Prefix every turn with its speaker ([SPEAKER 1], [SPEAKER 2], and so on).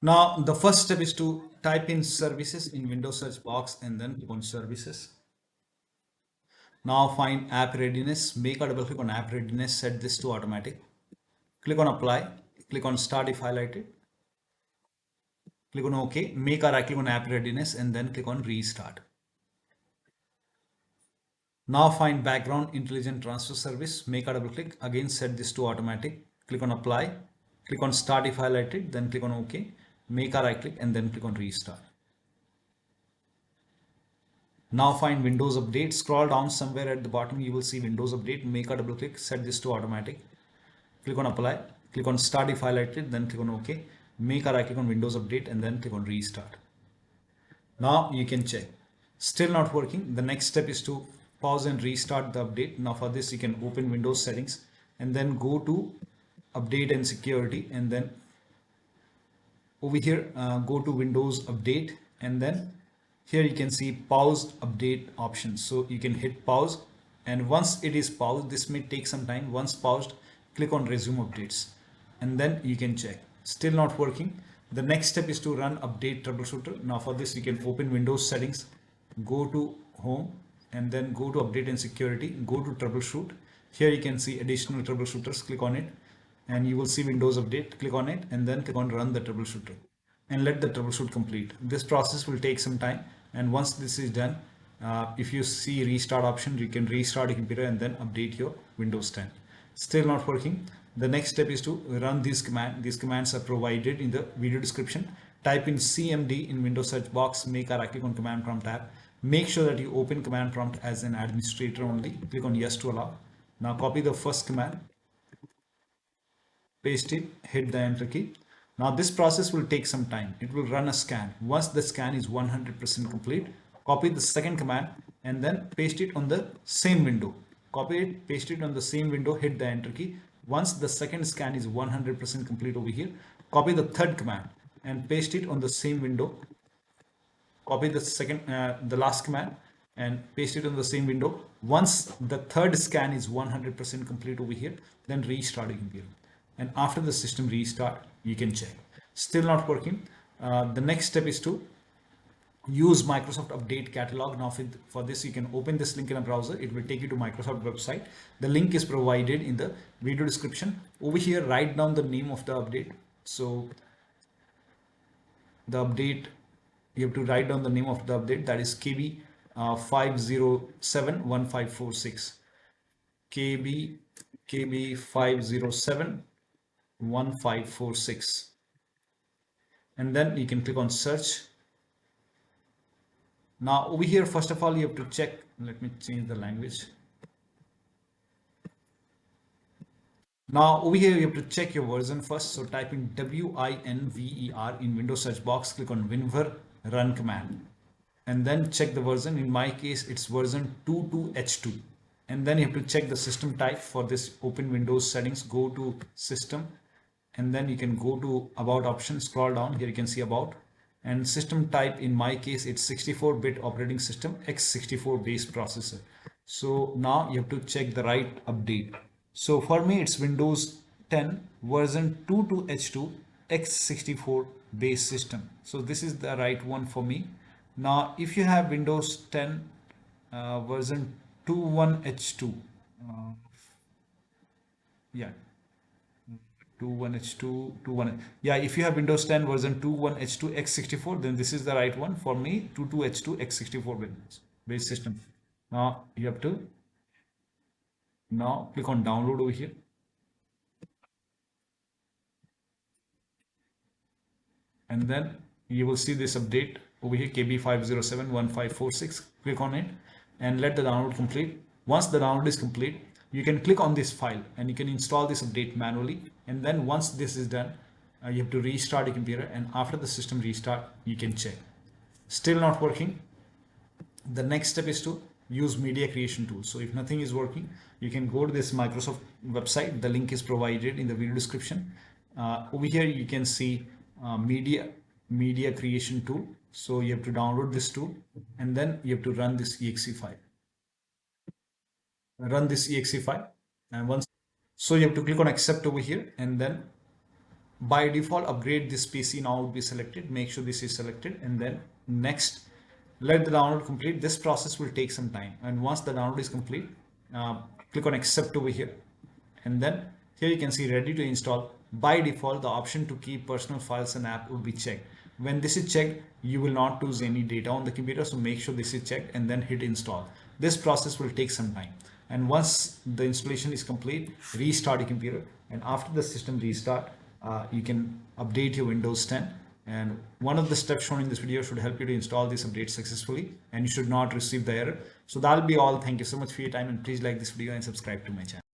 [SPEAKER 1] Now, the first step is to type in services in Windows search box and then click on services. Now find app readiness, make a double click on app readiness, set this to automatic. Click on apply, click on start if highlighted. Click on OK, make a right click on app readiness and then click on restart. Now find background intelligent transfer service, make a double click, again set this to automatic. Click on apply, click on start if highlighted, then click on OK, make a right click and then click on restart. Now find Windows Update, scroll down somewhere at the bottom, you will see Windows Update, make a double click, set this to automatic. Click on apply, click on start if highlighted, then click on OK, make a right click on Windows Update and then click on restart. Now you can check, still not working. The next step is to pause and restart the update. Now for this you can open Windows settings and then go to update and security, and then over here go to Windows Update, and then here you can see paused update options. So you can hit pause, and once it is paused, this may take some time. Once paused, click on resume updates and then you can check, still not working. The next step is to run update troubleshooter. Now for this you can open Windows settings, go to home and then go to update and security, go to troubleshoot. Here you can see additional troubleshooters, click on it and you will see Windows Update, click on it and then click on run the troubleshooter and let the troubleshoot complete. This process will take some time, and once this is done, if you see restart option, you can restart your computer and then update your Windows 10. Still not working. The next step is to run these commands. These commands are provided in the video description. Type in CMD in Windows search box, make a right click on command prompt tab. Make sure that you open command prompt as an administrator only. Click on yes to allow. Now copy the first command, paste it, hit the enter key. Now this process will take some time. It will run a scan. Once the scan is 100% complete, copy the second command and then paste it on the same window. Copy it, paste it on the same window, hit the enter key. Once the second scan is 100% complete over here, copy the third command and paste it on the same window. Copy the last command and paste it on the same window. Once the third scan is 100% complete over here, then restart your computer. And after the system restart, you can check. Still not working. The next step is to use Microsoft Update Catalog. Now for this, you can open this link in a browser. It will take you to Microsoft website. The link is provided in the video description. Over here, write down the name of the update. So the update, you have to write down the name of the update, that is KB5071546. KB5071546, and then you can click on search. Now over here, first of all, you have to check, let me change the language. Now over here you have to check your version first, so type in WINVER in Windows search box, click on WinVer run command and then check the version. In my case it's version 22H2, and then you have to check the system type. For this, open Windows settings, go to system and then you can go to about option, scroll down, here you can see about, and system type, in my case it's 64-bit operating system x64 based processor. So now you have to check the right update. So for me it's Windows 10 version 22H2 x64 base system. So this is the right one for me. Now if you have Windows 10 version 21H2, yeah, 21H2, yeah, if you have Windows 10 version 21H2 x64, then this is the right one for me, 22H2 x64 base system. Now you have to click on download over here, and then you will see this update over here, KB5071546. Click on it and let the download complete. Once the download is complete, you can click on this file and you can install this update manually. And then once this is done, you have to restart your computer, and after the system restart, you can check. Still not working. The next step is to use media creation tool. So if nothing is working, you can go to this Microsoft website. The link is provided in the video description. Over here you can see media creation tool. So you have to download this tool and then you have to run this exe file. And once, so you have to click on accept over here and then by default upgrade this PC now would be selected. Make sure this is selected, and then next let the download complete. This process will take some time, and once the download is complete, click on accept over here, and then here you can see ready to install. By default, the option to keep personal files and app will be checked. When this is checked, you will not lose any data on the computer, so make sure this is checked and then hit install. This process will take some time, and once the installation is complete, restart your computer, and after the system restart, you can update your Windows 10. And one of the steps shown in this video should help you to install this update successfully, and you should not receive the error. So that'll be all. Thank you so much for your time, and please like this video and subscribe to my channel.